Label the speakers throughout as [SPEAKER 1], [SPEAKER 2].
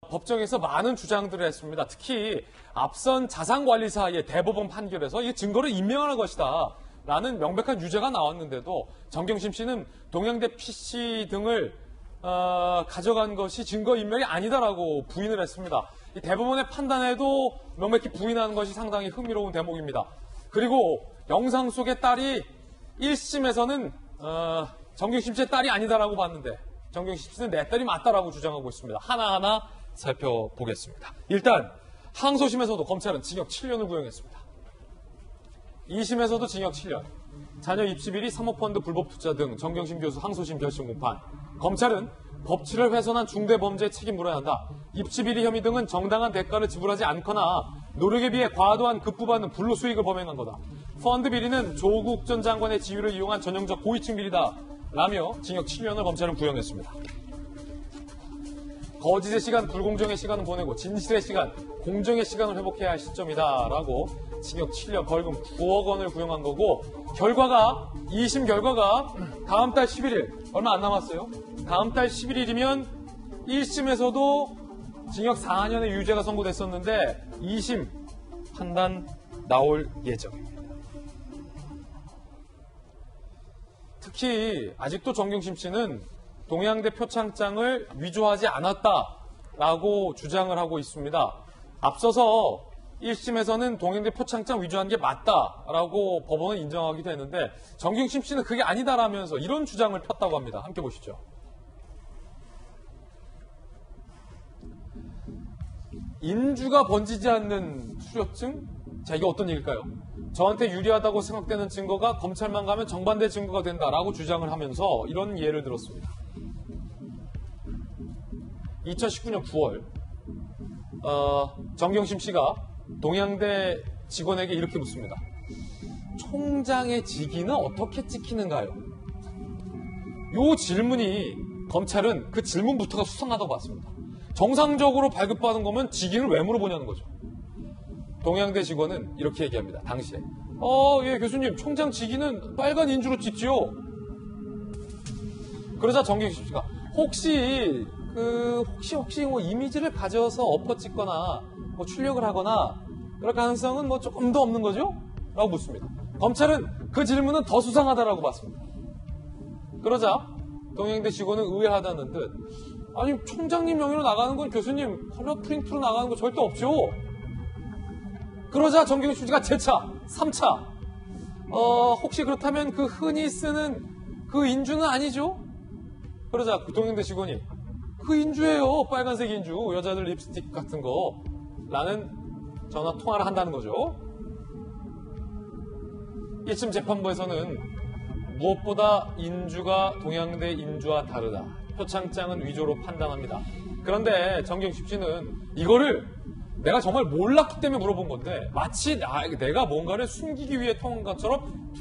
[SPEAKER 1] 법정에서 많은 주장들을 했습니다. 특히 앞선 자산관리사의 대법원 판결에서 이 증거를 인멸하는 것이다 라는 명백한 유죄가 나왔는데도 정경심 씨는 동양대 PC 등을 가져간 것이 증거인멸이 아니다라고 부인을 했습니다. 이 대법원의 판단에도 명백히 부인하는 것이 상당히 흥미로운 대목입니다. 그리고 영상 속의 딸이 1심에서는 정경심 씨의 딸이 아니다라고 봤는데 정경심 씨는 내 딸이 맞다라고 주장하고 있습니다. 하나하나 살펴보겠습니다. 일단 항소심에서도 검찰은 징역 7년을 구형했습니다. 2심에서도 징역 7년, 자녀 입시 비리, 사모펀드 불법 투자 등 정경심 교수 항소심 결심 공판. 검찰은 법치를 훼손한 중대범죄에 책임 물어야 한다. 입시 비리 혐의 등은 정당한 대가를 지불하지 않거나 노력에 비해 과도한 급부받는 불로수익을 범행한 거다. 펀드 비리는 조국 전 장관의 지위를 이용한 전형적 고위층 비리다 라며 징역 7년을 검찰은 구형했습니다. 거짓의 시간, 불공정의 시간은 보내고 진실의 시간, 공정의 시간을 회복해야 할 시점이다라고 징역 7년, 벌금 9억 원을 구형한 거고, 결과가 2심 결과가 다음 달 11일, 얼마 안 남았어요. 다음 달 11일이면 1심에서도 징역 4년의 유죄가 선고됐었는데 2심 판단 나올 예정입니다. 특히 아직도 정경심 씨는 동양대 표창장을 위조하지 않았다라고 주장을 하고 있습니다. 앞서서 1심에서는 동양대 표창장 위조한 게 맞다라고 법원은 인정하기도 했는데 정경심 씨는 그게 아니다라면서 이런 주장을 폈다고 합니다. 함께 보시죠. 인주가 번지지 않는 수료증? 자, 이게 어떤 얘기일까요? 저한테 유리하다고 생각되는 증거가 검찰만 가면 정반대 증거가 된다라고 주장을 하면서 이런 예를 들었습니다. 2019년 9월 정경심 씨가 동양대 직원에게 이렇게 묻습니다. 총장의 직위는 어떻게 찍히는가요? 이 질문이 검찰은 그 질문부터가 수상하다고 봤습니다. 정상적으로 발급받은 거면 직위를 왜 물어보냐는 거죠. 동양대 직원은 이렇게 얘기합니다. 당시에. 예, 교수님, 총장 직위는 빨간 인주로 찍지요. 그러자 정경심 씨가 혹시 뭐 이미지를 가져서 엎어찍거나 뭐 출력을 하거나 그럴 가능성은 뭐 조금 더 없는 거죠? 라고 묻습니다. 검찰은 그 질문은 더 수상하다라고 봤습니다. 그러자 동양대 직원은 의아하다는 듯 아니 총장님 명의로 나가는 건 교수님 컬러 프린트로 나가는 거 절대 없죠. 그러자 정경심 씨가 재차 3차 혹시 그렇다면 그 흔히 쓰는 그 인주는 아니죠? 그러자 그 동양대 직원이 그 인주예요. 빨간색 인주. 여자들 립스틱 같은 거. 라는 전화 통화를 한다는 거죠. 1심 재판부에서는 무엇보다 인주가 동양대 인주와 다르다. 표창장은 위조로 판단합니다. 그런데 정경심 씨는 이거를 내가 정말 몰랐기 때문에 물어본 건데 마치 내가 뭔가를 숨기기 위해 통한 것처럼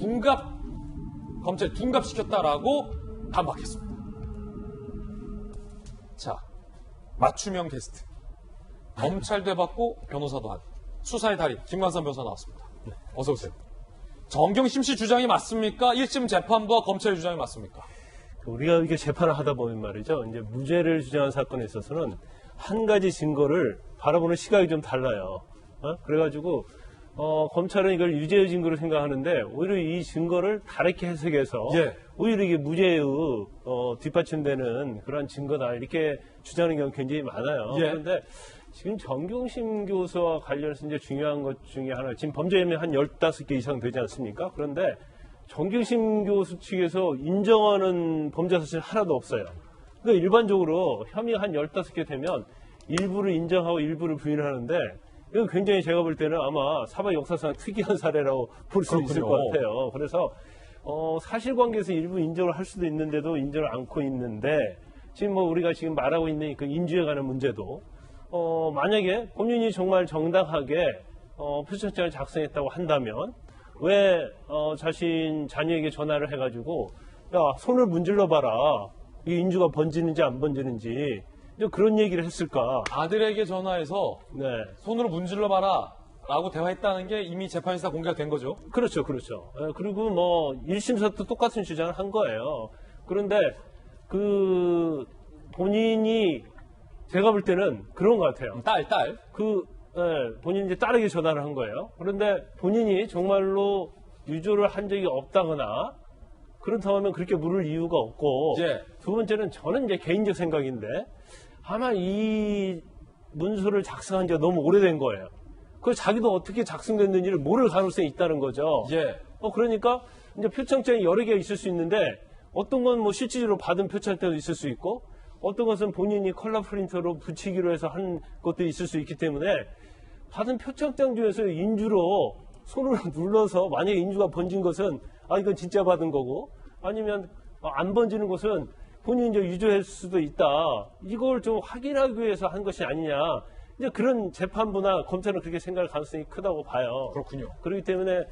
[SPEAKER 1] 검찰 둔갑시켰다라고 반박했습니다. 자, 맞춤형 게스트. 검찰도 해봤고 변호사도 한 수사의 달인 김관삼 변호사 나왔습니다. 어서 오세요. 정경심 씨 주장이 맞습니까? 1심 재판부와 검찰의 주장이 맞습니까?
[SPEAKER 2] 우리가 이게 재판을 하다 보면 말이죠. 이제 무죄를 주장한 사건에 있어서는 한 가지 증거를 바라보는 시각이 좀 달라요. 그래가지고 검찰은 이걸 유죄의 증거로 생각하는데 오히려 이 증거를 다르게 해석해서 오히려 이게 무죄의 뒷받침되는 그런 증거다 이렇게 주장하는 경우가 굉장히 많아요. 그런데 지금 정경심 교수와 관련해서 이제 중요한 것 중에 하나, 지금 범죄 혐의 한 15개 이상 되지 않습니까? 그런데 정경심 교수 측에서 인정하는 범죄 사실 하나도 없어요. 그러니까 일반적으로 혐의가 한 15개 되면 일부를 인정하고 일부를 부인하는데 이건 굉장히 제가 볼 때는 아마 사법 역사상 특이한 사례라고 볼 수 있을 것 같아요. 그래서 사실관계에서 일부 인정을 할 수도 있는데도 인정을 않고 있는데 지금 뭐 우리가 지금 말하고 있는 그 인주에 관한 문제도 만약에 본인이 정말 정당하게 표창장을 작성했다고 한다면 왜 자신 자녀에게 전화를 해가지고 야 손을 문질러 봐라 이 인주가 번지는지 안 번지는지 그런 얘기를 했을까?
[SPEAKER 1] 아들에게 전화해서
[SPEAKER 2] 네.
[SPEAKER 1] 손으로 문질러 봐라 라고 대화했다는 게 이미 재판에서 공개가 된 거죠.
[SPEAKER 2] 그렇죠. 그리고 뭐 1심에서도 똑같은 주장을 한 거예요. 그런데 그 본인이 제가 볼 때는 그런 것 같아요.
[SPEAKER 1] 딸.
[SPEAKER 2] 본인이 이제 딸에게 전화를 한 거예요. 그런데 본인이 정말로 유조를 한 적이 없다거나 그렇다면 그렇게 물을 이유가 없고
[SPEAKER 1] 예.
[SPEAKER 2] 두 번째는 저는 이제 개인적 생각인데 아마 이 문서를 작성한 지가 너무 오래된 거예요. 그 자기도 어떻게 작성됐는지를 모를 가능성이 있다는 거죠.
[SPEAKER 1] 예.
[SPEAKER 2] 그러니까 이제 표창장이 여러 개가 있을 수 있는데 어떤 건 뭐 실질적으로 받은 표창장도 있을 수 있고 어떤 것은 본인이 컬러 프린터로 붙이기로 해서 한 것도 있을 수 있기 때문에 받은 표창장 중에서 인주로 손으로 눌러서 만약에 인주가 번진 것은 이건 진짜 받은 거고 아니면 안 번지는 것은 본인이 이제 유조할 수도 있다. 이걸 좀 확인하기 위해서 한 것이 아니냐. 이제 그런 재판부나 검찰은 그렇게 생각할 가능성이 크다고 봐요.
[SPEAKER 1] 그렇군요.
[SPEAKER 2] 그렇기 때문에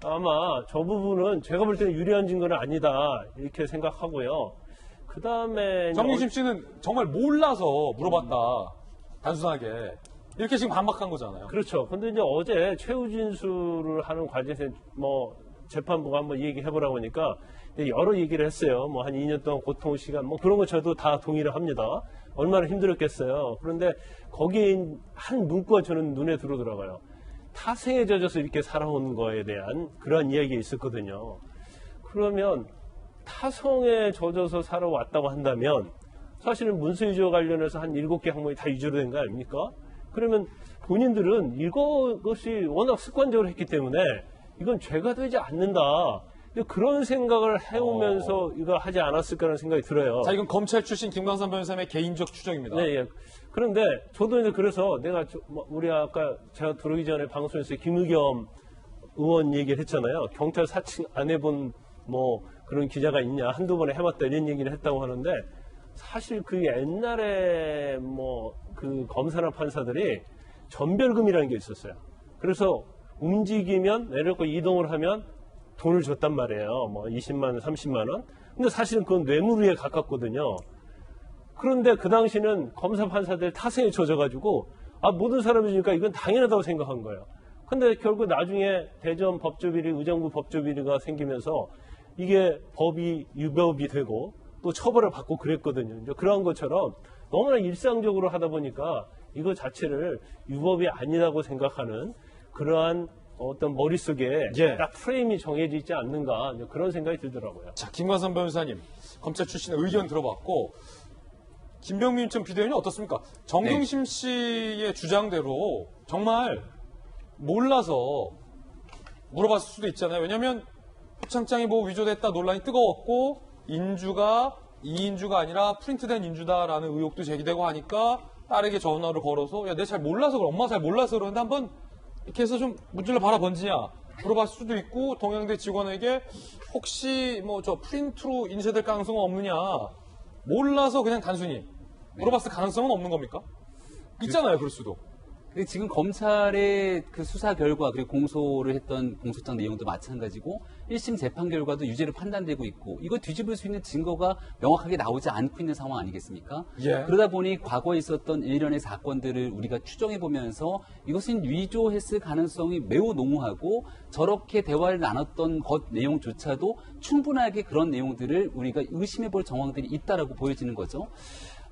[SPEAKER 2] 아마 저 부분은 제가 볼 때는 유리한 증거는 아니다. 이렇게 생각하고요. 그 다음에
[SPEAKER 1] 정경심 씨는 정말 몰라서 물어봤다. 단순하게. 이렇게 지금 반박한 거잖아요.
[SPEAKER 2] 그렇죠. 근데 이제 어제 최후 진술을 하는 과정에서 뭐 재판부가 한번 얘기해보라고 하니까 여러 얘기를 했어요. 뭐 한 2년 동안 고통 시간 뭐 그런 거 저도 다 동의를 합니다. 얼마나 힘들었겠어요. 그런데 거기에 한 문구가 저는 눈에 들어오더라고요. 타성에 젖어서 이렇게 살아온 거에 대한 그런 이야기가 있었거든요. 그러면 타성에 젖어서 살아왔다고 한다면 사실은 문서유저 관련해서 한 7개 항목이 다 유저로 된 거 아닙니까? 그러면 본인들은 이것이 워낙 습관적으로 했기 때문에 이건 죄가 되지 않는다. 그런 생각을 해오면서 이거 하지 않았을까라는 생각이 들어요.
[SPEAKER 1] 자, 이건 검찰 출신 김광삼 변호사의 개인적 추정입니다.
[SPEAKER 2] 네, 예. 그런데 저도 이제 그래서 내가 우리 아까 제가 들어오기 전에 방송에서 김의겸 의원 얘기를 했잖아요. 경찰 사칭 안 해본 뭐 그런 기자가 있냐. 한두 번에 해봤다 이런 얘기를 했다고 하는데 사실 그 옛날에 뭐 그 검사나 판사들이 전별금이라는 게 있었어요. 그래서 움직이면 내려고 이동을 하면 돈을 줬단 말이에요. 뭐 20만 원, 30만 원. 근데 사실은 그건 뇌물에 가깝거든요. 그런데 그 당시는 검사 판사들 타성에 젖어가지고 모든 사람이 주니까 이건 당연하다고 생각한 거예요. 근데 결국 나중에 대전 법조비리, 의정부 법조비리가 생기면서 이게 법이 유법이 되고 또 처벌을 받고 그랬거든요. 이제 그런 것처럼 너무나 일상적으로 하다 보니까 이거 자체를 유법이 아니라고 생각하는 그러한 어떤 머릿속에
[SPEAKER 1] 예.
[SPEAKER 2] 딱 프레임이 정해져 있지 않는가 그런 생각이 들더라고요.
[SPEAKER 1] 자, 김광삼 변호사님, 검찰 출신의 의견 들어봤고, 김병민 전 비대위원이 어떻습니까? 정경심 씨의 주장대로 정말 몰라서 물어봤을 수도 있잖아요. 왜냐하면 표창장이 뭐 위조됐다 논란이 뜨거웠고 인주가 이인주가 아니라 프린트된 인주다라는 의혹도 제기되고 하니까 딸에게 전화를 걸어서 야, 내가 잘 몰라서 그래. 엄마가 잘 몰라서 그러는데 한번 이렇게 해서 좀 문질러 봐라 번지냐 물어봤을 수도 있고 동양대 직원에게 혹시 뭐 저 프린트로 인쇄될 가능성은 없느냐 몰라서 그냥 단순히 물어봤을 가능성은 없는 겁니까? 있잖아요, 그럴 수도.
[SPEAKER 3] 지금 검찰의 그 수사 결과 그리고 공소를 했던 공소장 내용도 마찬가지고 1심 재판 결과도 유죄로 판단되고 있고 이거 뒤집을 수 있는 증거가 명확하게 나오지 않고 있는 상황 아니겠습니까?
[SPEAKER 1] 예.
[SPEAKER 3] 그러다 보니 과거에 있었던 일련의 사건들을 우리가 추정해 보면서 이것은 위조했을 가능성이 매우 농후하고 저렇게 대화를 나눴던 것 내용조차도 충분하게 그런 내용들을 우리가 의심해 볼 정황들이 있다라고 보여지는 거죠.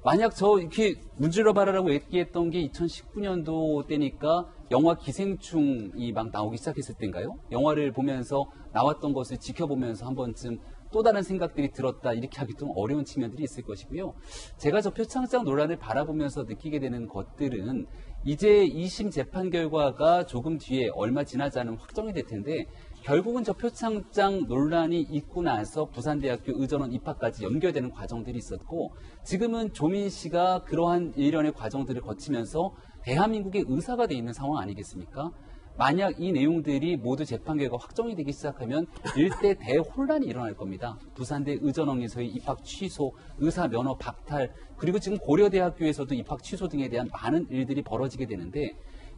[SPEAKER 3] 만약 저 이렇게 문질러 봐라라고 얘기했던 게 2019년도 때니까 영화 기생충이 막 나오기 시작했을 때인가요? 영화를 보면서 나왔던 것을 지켜보면서 한 번쯤 또 다른 생각들이 들었다 이렇게 하기 좀 어려운 측면들이 있을 것이고요. 제가 저 표창장 논란을 바라보면서 느끼게 되는 것들은 이제 2심 재판 결과가 조금 뒤에 얼마 지나지 않으면 확정이 될 텐데 결국은 저 표창장 논란이 있고 나서 부산대학교 의전원 입학까지 연결되는 과정들이 있었고 지금은 조민 씨가 그러한 일련의 과정들을 거치면서 대한민국의 의사가 돼 있는 상황 아니겠습니까? 만약 이 내용들이 모두 재판 결과 확정이 되기 시작하면 일대 대혼란이 일어날 겁니다. 부산대 의전원에서의 입학 취소, 의사 면허 박탈, 그리고 지금 고려대학교에서도 입학 취소 등에 대한 많은 일들이 벌어지게 되는데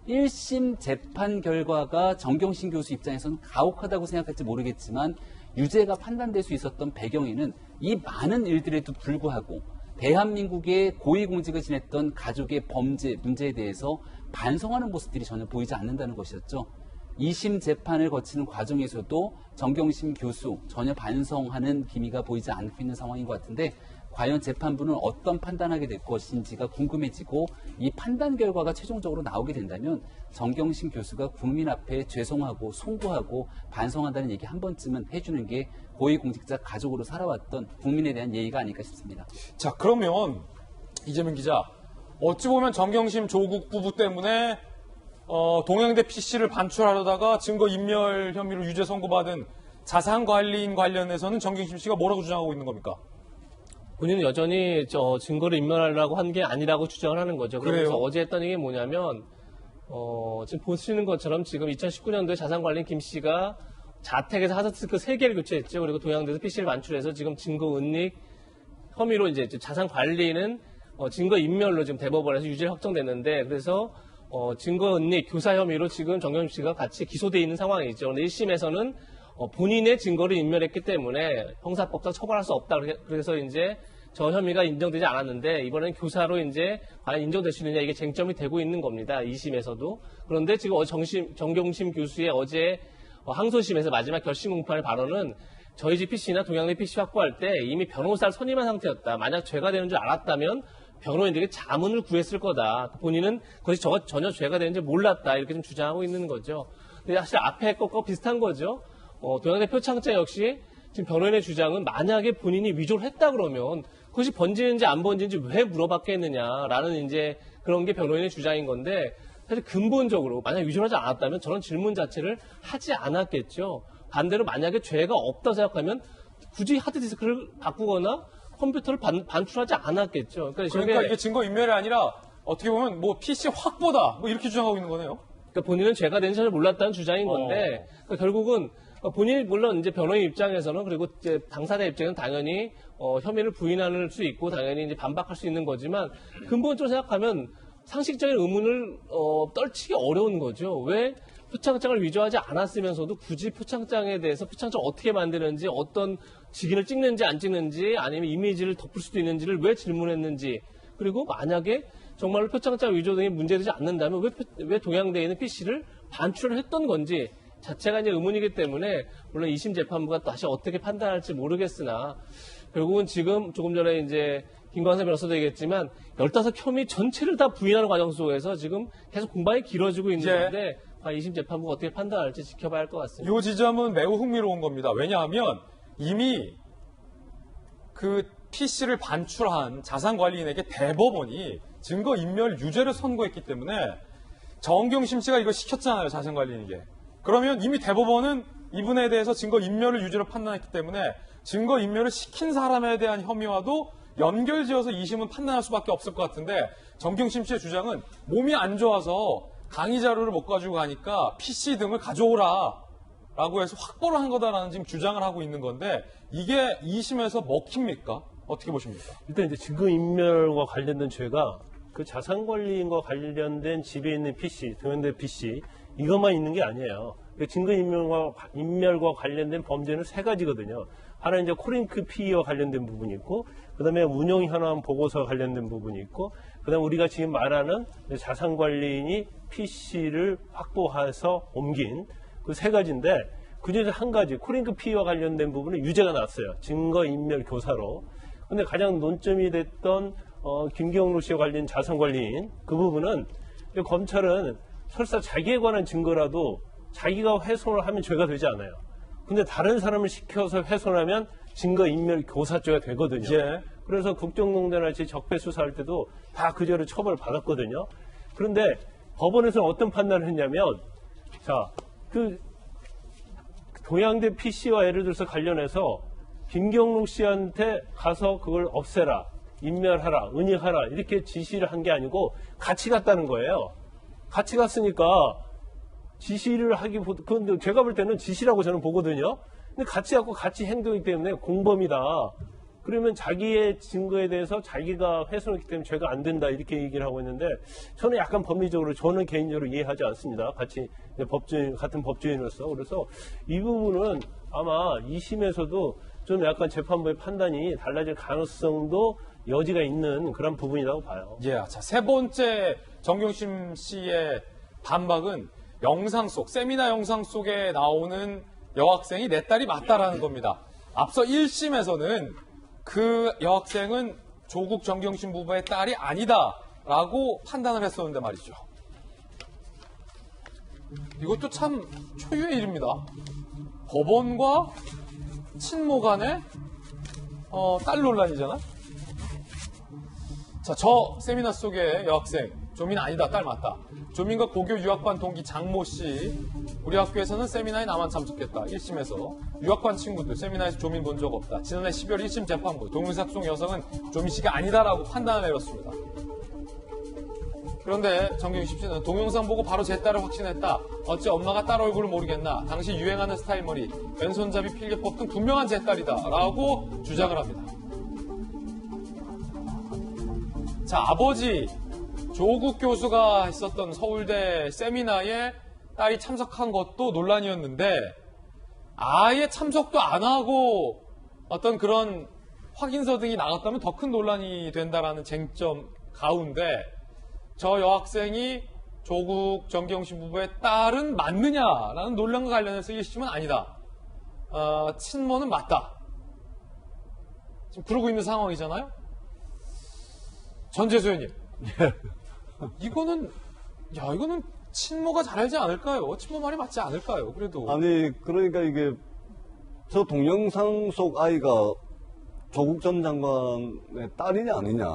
[SPEAKER 3] 1심 재판 결과가 정경심 교수 입장에서는 가혹하다고 생각할지 모르겠지만 유죄가 판단될 수 있었던 배경에는 이 많은 일들에도 불구하고 대한민국의 고위공직을 지냈던 가족의 범죄 문제에 대해서 반성하는 모습들이 전혀 보이지 않는다는 것이었죠. 2심 재판을 거치는 과정에서도 정경심 교수 전혀 반성하는 기미가 보이지 않고 있는 상황인 것 같은데 과연 재판부는 어떤 판단하게 될 것인지가 궁금해지고 이 판단 결과가 최종적으로 나오게 된다면 정경심 교수가 국민 앞에 죄송하고 송구하고 반성한다는 얘기 한 번쯤은 해주는 게 고위공직자 가족으로 살아왔던 국민에 대한 예의가 아닐까 싶습니다.
[SPEAKER 1] 자, 그러면 이재명 기자, 어찌 보면 정경심 조국 부부 때문에 동양대 PC를 반출하려다가 증거인멸 혐의로 유죄 선고받은 자산관리인 관련해서는 정경심 씨가 뭐라고 주장하고 있는 겁니까?
[SPEAKER 4] 본인은 여전히 증거를 인멸하려고 한 게 아니라고 주장을 하는 거죠. 그래서
[SPEAKER 1] 그래요?
[SPEAKER 4] 어제 했던 얘기 뭐냐면 지금 보시는 것처럼 지금 2019년도에 자산관리인 김 씨가 자택에서 하드디스크 3개를 교체했죠. 그리고 동양대에서 PC를 반출해서 지금 증거 은닉 혐의로 이제 자산관리는 증거 인멸로 지금 대법원에서 유죄를 확정됐는데, 그래서 증거 은닉 교사 혐의로 지금 정경심 씨가 같이 기소돼 있는 상황이죠. 근데 1심에서는 본인의 증거를 인멸했기 때문에 형사법상 처벌할 수 없다. 그래서 이제 저 혐의가 인정되지 않았는데, 이번엔 교사로 이제 과연 인정될 수 있느냐, 이게 쟁점이 되고 있는 겁니다. 2심에서도. 그런데 지금 정경심 교수의 어제 항소심에서 마지막 결심 공판의 발언은 저희 집 PC나 동양대 PC 확보할 때 이미 변호사를 선임한 상태였다. 만약 죄가 되는 줄 알았다면 변호인들에게 자문을 구했을 거다. 본인은 그것이 전혀 죄가 되는지 몰랐다. 이렇게 좀 주장하고 있는 거죠. 근데 사실 앞에 것과 비슷한 거죠. 동양대 표창장 역시 지금 변호인의 주장은 만약에 본인이 위조를 했다 그러면 그것이 번지는지 안 번지는지 왜 물어봤겠느냐라는 이제 그런 게 변호인의 주장인 건데, 사실 근본적으로 만약 위조를 하지 않았다면 저런 질문 자체를 하지 않았겠죠. 반대로 만약에 죄가 없다고 생각하면 굳이 하드디스크를 바꾸거나 컴퓨터를 반출하지 않았겠죠.
[SPEAKER 1] 그러니까 이게 증거인멸이 아니라 어떻게 보면 뭐 PC 확보다 뭐 이렇게 주장하고 있는 거네요.
[SPEAKER 4] 그러니까 본인은 죄가 되는지 잘 몰랐다는 주장인 건데, 그러니까 결국은 본인이 물론 이제 변호인 입장에서는, 그리고 이제 당사자 입장에서는 당연히 혐의를 부인할 수 있고 당연히 이제 반박할 수 있는 거지만, 근본적으로 생각하면 상식적인 의문을 떨치기 어려운 거죠. 왜 표창장을 위조하지 않았으면서도 굳이 표창장에 대해서 표창장 어떻게 만드는지, 어떤 직인을 찍는지 안 찍는지, 아니면 이미지를 덮을 수도 있는지를 왜 질문했는지, 그리고 만약에 정말로 표창장 위조 등이 문제되지 않는다면 왜 동양대에 있는 PC를 반출을 했던 건지 자체가 이제 의문이기 때문에, 물론 2심 재판부가 다시 어떻게 판단할지 모르겠으나 결국은 지금 조금 전에 이제 김광세 변호사도 얘기했지만 15혐의 전체를 다 부인하는 과정 속에서 지금 계속 공방이 길어지고 있는 건데, 2심 재판부가 어떻게 판단할지 지켜봐야 할 것 같습니다.
[SPEAKER 1] 이 지점은 매우 흥미로운 겁니다. 왜냐하면 이미 그 PC를 반출한 자산관리인에게 대법원이 증거인멸 유죄를 선고했기 때문에 정경심 씨가 이거 시켰잖아요, 자산관리인에게. 그러면 이미 대법원은 이분에 대해서 증거인멸을 유죄로 판단했기 때문에 증거인멸을 시킨 사람에 대한 혐의와도 연결지어서 2심은 판단할 수밖에 없을 것 같은데, 정경심 씨의 주장은 몸이 안 좋아서 강의 자료를 못 가지고 가니까 PC 등을 가져오라 라고 해서 확보를 한 거다라는 지금 주장을 하고 있는 건데, 이게 2심에서 먹힙니까? 어떻게 보십니까?
[SPEAKER 2] 일단 이제 증거인멸과 관련된 죄가 그 자산관리인과 관련된 집에 있는 PC, 동양대 PC 이것만 있는 게 아니에요. 그 증거인멸과 관련된 범죄는 3가지거든요. 하나는 이제 코링크 피의와 관련된 부분이 있고, 그 다음에 운영 현황 보고서와 관련된 부분이 있고, 그 다음에 우리가 지금 말하는 자산관리인이 PC를 확보해서 옮긴 그 3가지인데, 그 중에서 한 가지, 코링크 피의와 관련된 부분은 유죄가 나왔어요. 증거인멸 교사로. 근데 가장 논점이 됐던 김경록 씨와 관련 자산관리인, 그 부분은 검찰은 설사 자기에 관한 증거라도 자기가 훼손을 하면 죄가 되지 않아요. 근데 다른 사람을 시켜서 훼손하면 증거인멸 교사죄가 되거든요.
[SPEAKER 1] 예.
[SPEAKER 2] 그래서 국정농단같이 적폐 수사할 때도 다 그 죄로 처벌을 받았거든요. 그런데 법원에서는 어떤 판단을 했냐면, 자, 그 동양대 PC와 예를 들어서 관련해서 김경록 씨한테 가서 그걸 없애라, 인멸하라, 은닉하라 이렇게 지시를 한 게 아니고 같이 갔다는 거예요. 같이 갔으니까 지시를 근데 제가 볼 때는 지시라고 저는 보거든요. 근데 같이 갖고 같이 행동이기 때문에 공범이다. 그러면 자기의 증거에 대해서 자기가 훼손했기 때문에 죄가 안 된다 이렇게 얘기를 하고 있는데, 저는 약간 법리적으로 저는 개인적으로 이해하지 않습니다. 같은 법조인으로서. 그래서 이 부분은 아마 2심에서도 좀 약간 재판부의 판단이 달라질 가능성도 여지가 있는 그런 부분이라고 봐요.
[SPEAKER 1] 예. 자, 3번째 정경심 씨의 반박은 세미나 영상 속에 나오는 여학생이 내 딸이 맞다라는 겁니다. 앞서 1심에서는 그 여학생은 조국 정경심 부부의 딸이 아니다라고 판단을 했었는데 말이죠. 이것도 참 초유의 일입니다. 법원과 친모 간의 딸 논란이잖아. 자, 저 세미나 속의 여학생 조민 아니다, 딸 맞다. 조민과 고교 유학반 동기 장모 씨, 우리 학교에서는 세미나에 나만 참석했다. 1심에서 유학반 친구들 세미나에서 조민 본 적 없다. 지난해 12월 1심 재판부 동영상 속 여성은 조민 씨가 아니다라고 판단을 내렸습니다. 그런데 정경심 씨는 동영상 보고 바로 제 딸을 확신했다. 어째 엄마가 딸 얼굴을 모르겠나. 당시 유행하는 스타일 머리, 왼손잡이 필기법 등 분명한 제 딸이다 라고 주장을 합니다. 자, 아버지 조국 교수가 했었던 서울대 세미나에 딸이 참석한 것도 논란이었는데 아예 참석도 안 하고 어떤 그런 확인서 등이 나갔다면 더 큰 논란이 된다라는 쟁점 가운데 저 여학생이 조국 정경심 부부의 딸은 맞느냐라는 논란과 관련해서 1심은 아니다. 친모는 맞다. 지금 그러고 있는 상황이잖아요. 전재수 의원님. 이거는 친모가 잘하지 않을까요? 친모 말이 맞지 않을까요? 그래도.
[SPEAKER 5] 아니, 그러니까 이게 저 동영상 속 아이가 조국 전 장관의 딸이냐 아니냐.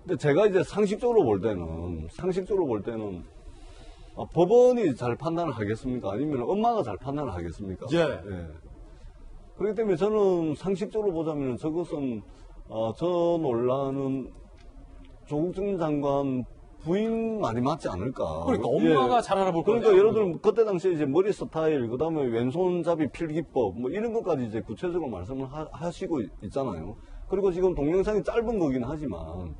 [SPEAKER 5] 근데 제가 이제 상식적으로 볼 때는 법원이 잘 판단을 하겠습니까? 아니면 엄마가 잘 판단을 하겠습니까?
[SPEAKER 1] 예.
[SPEAKER 5] 그렇기 때문에 저는 상식적으로 보자면 저것은 저 논란은 조국 전 장관 부인 말이 맞지 않을까.
[SPEAKER 1] 그러니까 엄마가 잘 알아볼 거예요.
[SPEAKER 5] 그러니까 예를 들면 그때 당시에 이제 머리 스타일, 그다음에 왼손잡이 필기법 뭐 이런 것까지 이제 구체적으로 말씀을 하시고 있잖아요. 그리고 지금 동영상이 짧은 거긴 하지만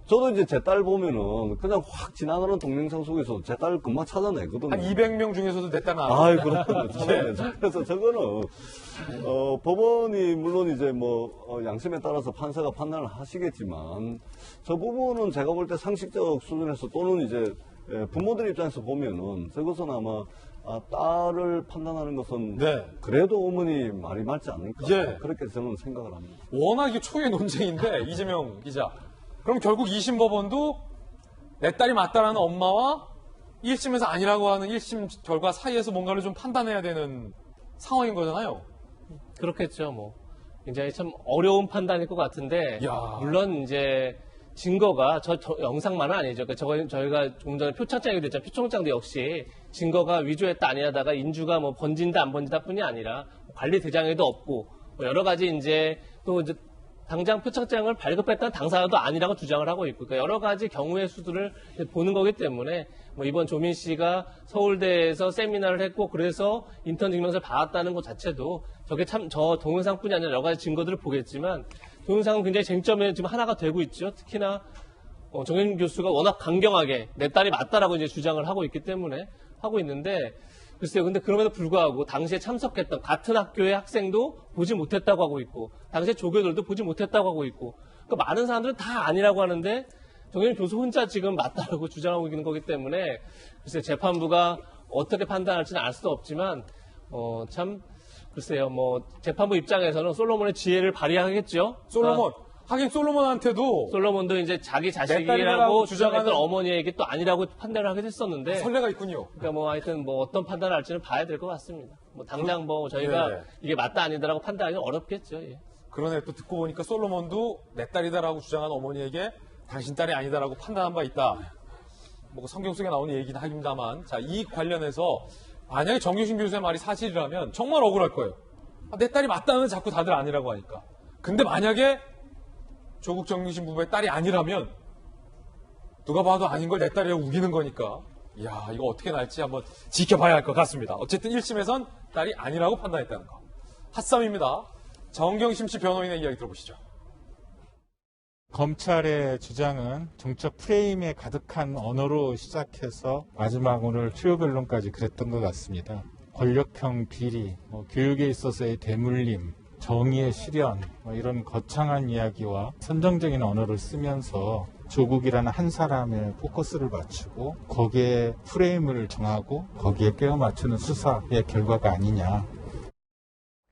[SPEAKER 5] 저도 이제 제 딸 보면은 그냥 확 지나가는 동영상 속에서 제 딸 금방 찾아내거든요.
[SPEAKER 1] 한 200명 중에서도 내 딸은
[SPEAKER 5] 아이,
[SPEAKER 1] 알아요.
[SPEAKER 5] 그럼요. 찾아내죠. 그래서 저거는, 법원이 물론 이제 양심에 따라서 판사가 판단을 하시겠지만, 저 부분은 제가 볼 때 상식적 수준에서 또는 이제, 부모들 입장에서 보면은, 저것은 아마, 딸을 판단하는 것은,
[SPEAKER 1] 네.
[SPEAKER 5] 그래도 어머니 말이 맞지 않을까.
[SPEAKER 1] 예.
[SPEAKER 5] 그렇게 저는 생각을 합니다.
[SPEAKER 1] 워낙 이게 초유의 논쟁인데 이재명 기자. 그럼 결국 2심 법원도 내 딸이 맞다라는 엄마와 1심에서 아니라고 하는 1심 결과 사이에서 뭔가를 좀 판단해야 되는 상황인 거잖아요.
[SPEAKER 4] 그렇겠죠, 뭐. 굉장히 참 어려운 판단일 것 같은데,
[SPEAKER 1] 야.
[SPEAKER 4] 물론 이제 증거가 저 영상만은 아니죠. 저희가 조금 전에 표창장 얘기도 했잖아요. 표창장도 역시 증거가 위조했다 아니하다가 인주가 뭐 번진다 안 번진다 뿐이 아니라 관리 대장에도 없고 뭐 여러 가지 이제 또 이제 당장 표창장을 발급했다는 당사자도 아니라고 주장을 하고 있고, 그러니까 여러 가지 경우의 수들을 보는 거기 때문에 뭐 이번 조민 씨가 서울대에서 세미나를 했고 그래서 인턴 증명서를 받았다는 것 자체도 저게 참 저 동영상뿐이 아니라 여러 가지 증거들을 보겠지만 동영상은 굉장히 쟁점에 지금 하나가 되고 있죠. 특히나 정현 교수가 워낙 강경하게 내 딸이 맞다라고 이제 주장을 하고 있기 때문에 하고 있는데. 글쎄요. 근데 그럼에도 불구하고 당시에 참석했던 같은 학교의 학생도 보지 못했다고 하고 있고 당시에 조교들도 보지 못했다고 하고 있고 그러니까 많은 사람들은 다 아니라고 하는데 정현 교수 혼자 지금 맞다라고 주장하고 있는 거기 때문에 글쎄요. 재판부가 어떻게 판단할지는 알 수도 없지만 참 글쎄요. 뭐 재판부 입장에서는 솔로몬의 지혜를 발휘하겠죠.
[SPEAKER 1] 솔로몬. 하긴 솔로몬도
[SPEAKER 4] 이제 자기
[SPEAKER 1] 딸이라고
[SPEAKER 4] 자식이라고
[SPEAKER 1] 주장하는
[SPEAKER 4] 주장했던 어머니에게 또 아니라고 판단을 하게 됐었는데
[SPEAKER 1] 설레가 있군요.
[SPEAKER 4] 그러니까 뭐 하여튼 뭐 어떤 판단을 할지는 봐야 될 것 같습니다. 뭐 당장 뭐 저희가
[SPEAKER 1] 네.
[SPEAKER 4] 이게 맞다 아니다라고 판단하기는 어렵겠죠. 예.
[SPEAKER 1] 그러네. 또 듣고 보니까 솔로몬도 내 딸이다라고 주장한 어머니에게 당신 딸이 아니다라고 판단한 바 있다. 뭐 성경 속에 나오는 얘기긴 합니다만, 자, 이 관련해서 만약에 정경심 교수의 말이 사실이라면 정말 억울할 거예요. 내 딸이 맞다는 자꾸 다들 아니라고 하니까. 근데 만약에 조국 정경심 부부의 딸이 아니라면 누가 봐도 아닌 걸 내 딸이라고 우기는 거니까. 이야, 이거 어떻게 날지 한번 지켜봐야 할 것 같습니다. 어쨌든 1심에선 딸이 아니라고 판단했다는 거. 핫쌈입니다. 정경심 씨 변호인의 이야기 들어보시죠.
[SPEAKER 6] 검찰의 주장은 정적 프레임에 가득한 언어로 시작해서 마지막 오늘 추후 변론까지 그랬던 것 같습니다. 권력형 비리, 교육에 있어서의 대물림, 정의의 실현, 이런 거창한 이야기와 선정적인 언어를 쓰면서 조국이라는 한 사람의 포커스를 맞추고 거기에 프레임을 정하고 거기에 꿰어 맞추는 수사의 결과가 아니냐.